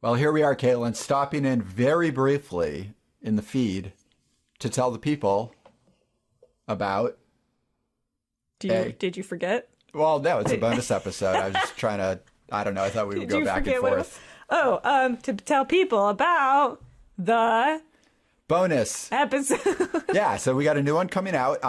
Well, here we are, Caitlin, stopping in very briefly in the feed to tell the people about... Did you forget? Well, no, it's a bonus episode. I was just trying to... I don't know. I thought we would go back and forth. To tell people about the... bonus episode. Yeah, so we got a new one coming out.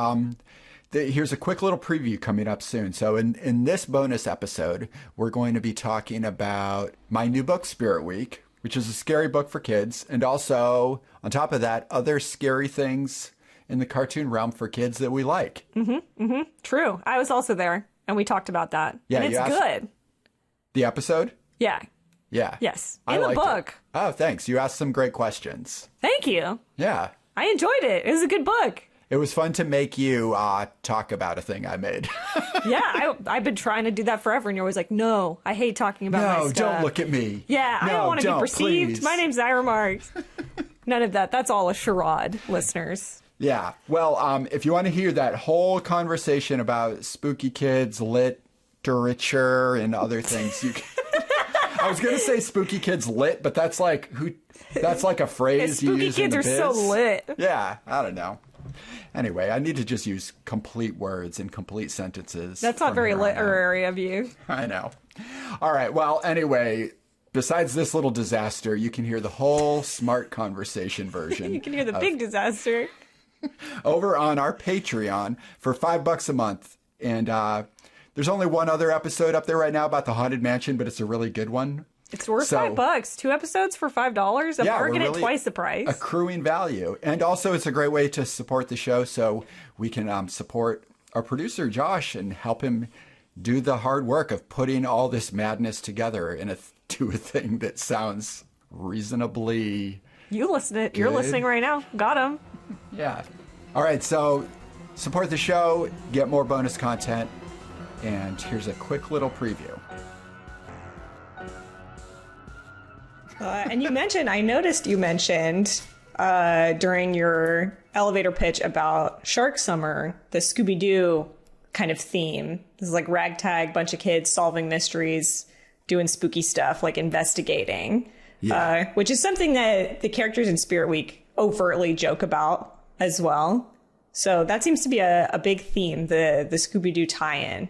Here's a quick little preview coming up soon. So in this bonus episode, we're going to be talking about my new book, Spirit Week, which is a scary book for kids. And also, on top of that, other scary things in the cartoon realm for kids that we like. True. I was also there, and we talked about that. Yeah, and it's good. The episode? Yeah. Yeah. Yes. In the book. Oh, thanks. You asked some great questions. Thank you. Yeah. I enjoyed it. It was a good book. It was fun to make you talk about a thing I made. Yeah, I've been trying to do that forever, and you're always like, no, I hate talking about my stuff. No, don't look at me. Yeah, I don't want to be perceived. Please. My name's Ira Marks. None of that. That's all a charade, listeners. Yeah. Well, if you want to hear that whole conversation about spooky kids, literature, and other things, you can... I was going to say spooky kids lit, but that's like a phrase you use in the biz. Spooky kids are so lit. Yeah, I don't know. Anyway, I need to just use complete words and complete sentences. That's not very literary of you. I know. All right. Well, anyway, besides this little disaster, you can hear the whole smart conversation version. You can hear the big disaster. Over on our Patreon for $5 a month. And there's only one other episode up there right now about the Haunted Mansion, but it's a really good one. It's worth $5. 2 episodes for $5. A bargain at twice the price. Accruing value. And also it's a great way to support the show so we can support our producer, Josh, and help him do the hard work of putting all this madness together to a thing that sounds reasonably You listen it. good. You're listening right now. Got him. Yeah. All right. So support the show, get more bonus content. And here's a quick little preview. And I noticed you mentioned during your elevator pitch about Shark Summer, the Scooby-Doo kind of theme. This is like ragtag, bunch of kids solving mysteries, doing spooky stuff, like investigating. Yeah. Which is something that the characters in Spirit Week overtly joke about as well. So that seems to be a big theme, the Scooby-Doo tie-in.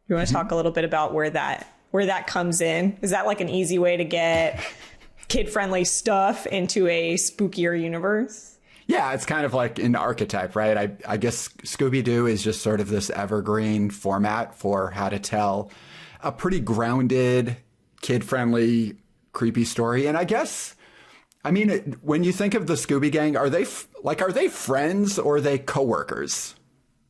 You want to talk a little bit about where that comes in? Is that like an easy way to get kid-friendly stuff into a spookier universe? Yeah, it's kind of like an archetype, right? I guess Scooby-Doo is just sort of this evergreen format for how to tell a pretty grounded, kid-friendly, creepy story. And I guess, I mean, when you think of the Scooby Gang, are they friends or are they coworkers?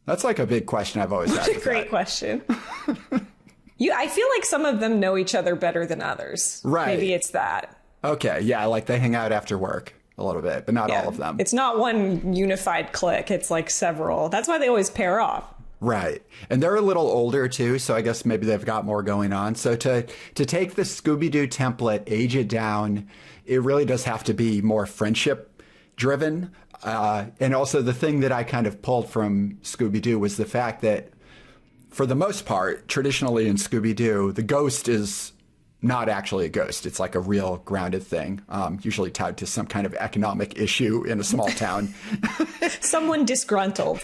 That's like a big question I've always had. That's a great question. I feel like some of them know each other better than others. Right. Maybe it's that. Okay, yeah, like they hang out after work a little bit, but not all of them. It's not one unified clique. It's like several. That's why they always pair off. Right. And they're a little older too, so I guess maybe they've got more going on. So to take the Scooby-Doo template, age it down, it really does have to be more friendship driven. And also the thing that I kind of pulled from Scooby-Doo was the fact that for the most part, traditionally in Scooby-Doo, the ghost is not actually a ghost. It's like a real grounded thing, usually tied to some kind of economic issue in a small town. Someone disgruntled.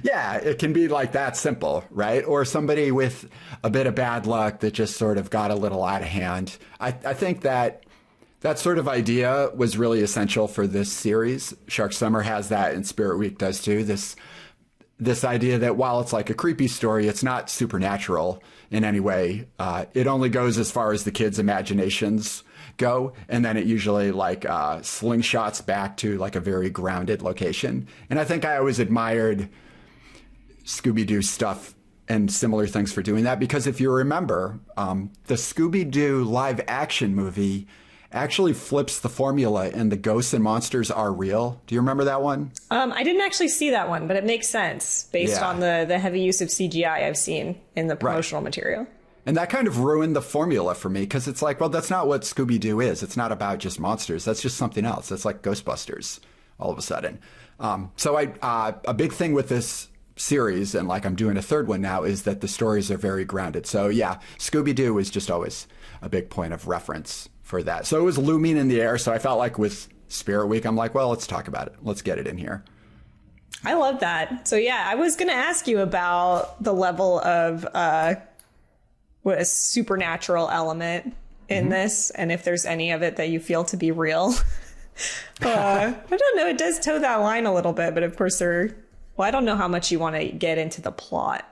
Yeah, it can be like that simple, right? Or somebody with a bit of bad luck that just sort of got a little out of hand. I think that sort of idea was really essential for this series. Shark Summer has that, and Spirit Week does too. This idea that while it's like a creepy story, it's not supernatural in any way. It only goes as far as the kids' imaginations go, and then it usually like slingshots back to like a very grounded location. And I think I always admired Scooby-Doo stuff and similar things for doing that, because if you remember, the Scooby-Doo live action movie actually flips the formula and the ghosts and monsters are real. Do you remember that one? I didn't actually see that one, but it makes sense based on the heavy use of CGI I've seen in the promotional material. And that kind of ruined the formula for me, because it's like, well, that's not what Scooby-Doo is. It's not about just monsters. That's just something else. It's like Ghostbusters all of a sudden. So a big thing with this series, and like I'm doing a third one now, is that the stories are very grounded. So yeah, Scooby-Doo is just always a big point of reference for that. So it was looming in the air. So I felt like with Spirit Week, I'm like, well, let's talk about it. Let's get it in here. I love that. So yeah, I was going to ask you about the level of what a supernatural element in this, and if there's any of it that you feel to be real. I don't know. It does toe that line a little bit, but of course I don't know how much you want to get into the plot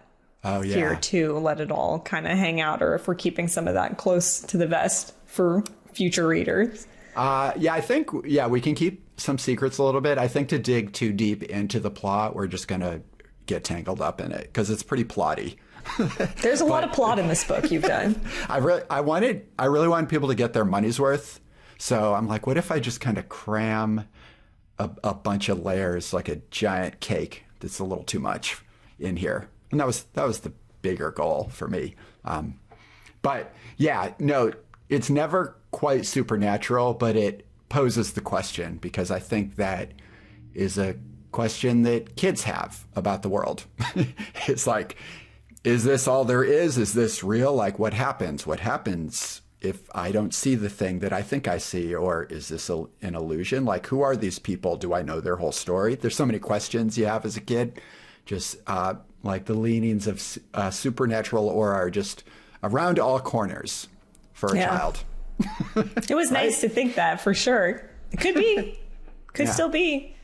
here too. Let it all kind of hang out, or if we're keeping some of that close to the vest for future readers. I think, we can keep some secrets a little bit. I think to dig too deep into the plot, we're just going to get tangled up in it because it's pretty plotty. There's a lot of plot in this book you've done. I really wanted people to get their money's worth. So I'm like, what if I just kind of cram a bunch of layers like a giant cake that's a little too much in here? And that was the bigger goal for me. But yeah, no, it's never quite supernatural, but it poses the question, because I think that is a question that kids have about the world. It's like, is this all there is? Is this real? Like, what happens? What happens if I don't see the thing that I think I see? Or is this an illusion? Like, who are these people? Do I know their whole story? There's so many questions you have as a kid. Just like the leanings of supernatural aura are just around all corners for a child. It was nice to think that, for sure. It could be. Could still be.